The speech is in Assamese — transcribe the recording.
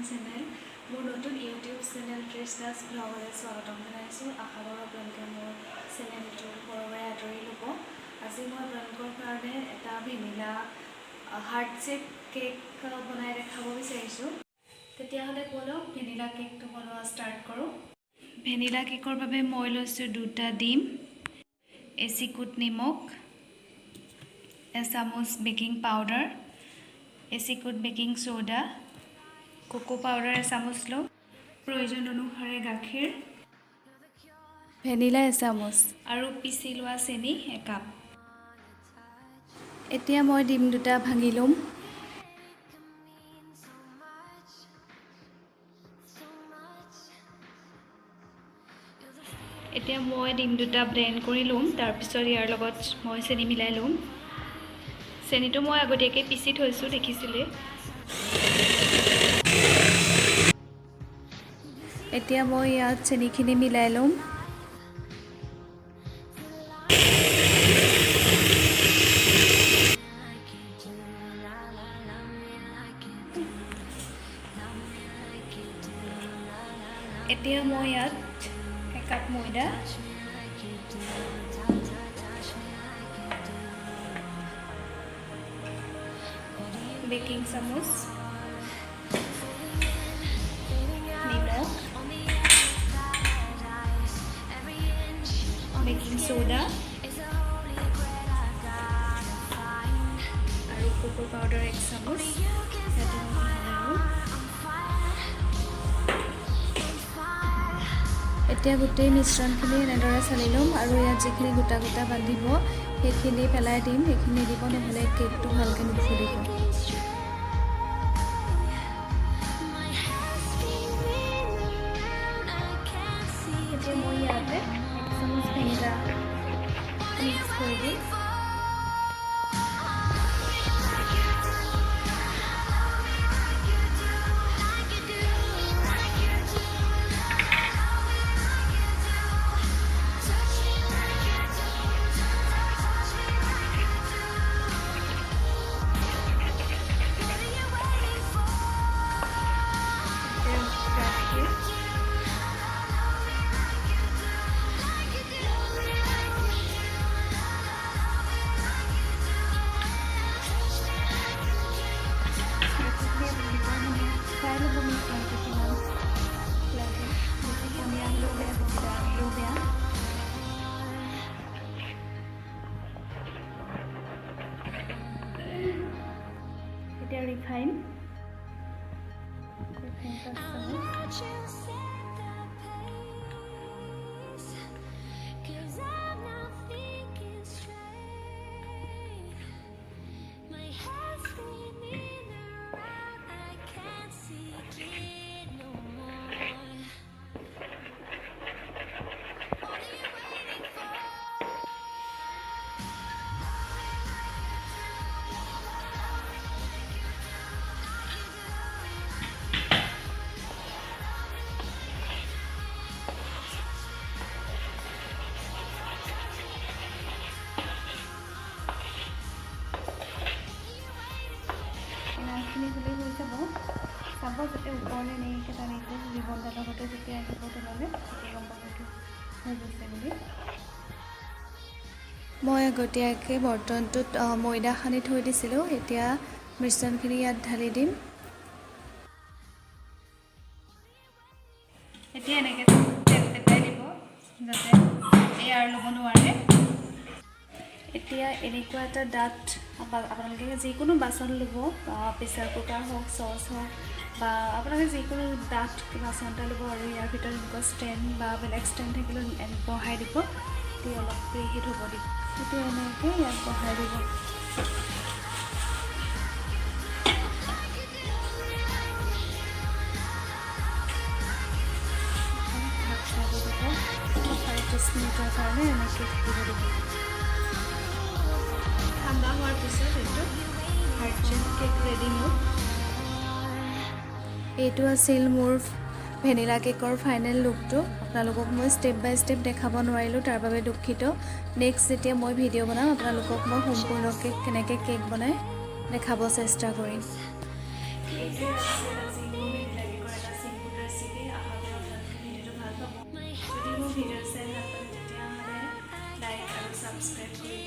চেনেল মোৰ নতুন ইউটিউব চেনেল তৃষ্ণাছ ব্লগলৈ স্বাগতম জনাইছোঁ। আশা কৰোঁ আপোনালোকে মোৰ চেনেলটো সৰুৰে আদৰি ল'ব। আজি মই আপোনালোকৰ কাৰণে এটা ভেনিলা হাৰ্ট শ্বেপ কেক বনাই দেখাব বিচাৰিছোঁ। তেতিয়াহ'লে ব'লক ভেনিলা কেকটো বনোৱা ষ্টাৰ্ট কৰোঁ। ভেনিলা কেকৰ বাবে মই লৈছোঁ 2টা ডিম, এচিকুট নিমখ, এচামুচ বেকিং পাউডাৰ, এচিকুট বেকিং সোডা, কোকো পাউডাৰ এচামুচ লওঁ, প্ৰয়োজন অনুসাৰে গাখীৰ, ভেনিলা এচামুচ আৰু পিচি লোৱা চেনি একাপ। এতিয়া মই ডিম 2টা ভাঙি ল'ম। এতিয়া মই ডিম 2টা ব্লেণ্ড কৰি ল'ম। তাৰপিছত ইয়াৰ লগত মই চেনি মিলাই ল'ম। চেনিটো মই আগতীয়াকৈ পিচি থৈছোঁ, দেখিছিলে। এতিয়া মই ইয়াত চেনিখিনি মিলাই ল'ম। এতিয়া মই ইয়াত একাপ ময়দা, বেকিং চামুচ, নিমখ, বেকিং সোডা আৰু কোকো পাউডাৰ 1 চামুচ। এতিয়া গোটেই মিশ্ৰণখিনি এনেদৰে চালি ল'ম আৰু ইয়াত যিখিনি গোটা গোটা বান্ধিব সেইখিনি পেলাই দিম। সেইখিনি দিব, নহ'লে কেকটো ভালকৈ নুফুলিব। এতিয়া মই ইয়াতে 1 চামুচ ভেনিলা মিক্স কৰি দিম। এতিয়া ৰিফাইন 5 চামুচ, খিনি হ'লেই হৈ যাব। চাব যাতে ওপৰলৈ নেৰিকে টানিছে, ৰিবনডালৰ লগতে যেতিয়া আহিব তললৈ তেতিয়া গম পাব এইটো হৈ গৈছে বুলি। মই আগতীয়াকৈ বৰ্তনটোত ময়দা সানি থৈ দিছিলোঁ। এতিয়া মিশ্ৰণখিনি ইয়াত ঢালি দিম। এতিয়া এনেকৈ তেল টেপাই দিব যাতে এয়াৰ ল'ব নোৱাৰে। এতিয়া এনেকুৱা এটা ডাঠ, আপোনালোকে যিকোনো বাচন ল'ব, প্ৰেছাৰ কুকাৰ হওক, চচ হওক, বা আপোনালোকে যিকোনো ডাঠ বাচন এটা ল'ব আৰু ইয়াৰ ভিতৰত এনেকুৱা ষ্টেণ্ড বা বেলেগ ষ্টেণ্ড থাকিলেও বহাই দিব। দি অলপ প্ৰিহিট হ'ব দিব। এতিয়া এনেকৈ ইয়াত বহাই দিব। মিনিটৰ কাৰণে এনেকৈ থাকিব দিব। ঠাণ্ডা হোৱাৰ পিছত এইটো হাৰ্ট শ্বেপ কেক ৰেডি হ'ল। এইটো আছিল মোৰ ভেনিলা কেকৰ ফাইনেল লুকটো। আপোনালোকক মই ষ্টেপ বাই ষ্টেপ দেখাব নোৱাৰিলোঁ, তাৰ বাবে দুখিত। নেক্সট যেতিয়া মই ভিডিঅ' বনাম আপোনালোকক মই সম্পূৰ্ণকৈ কেনেকৈ কেক বনাই দেখাব চেষ্টা কৰিম। ভিডিঅ' চাই ভাল পালে তেতিয়াহ'লে লাইক আৰু ছাবস্ক্ৰাইব কৰি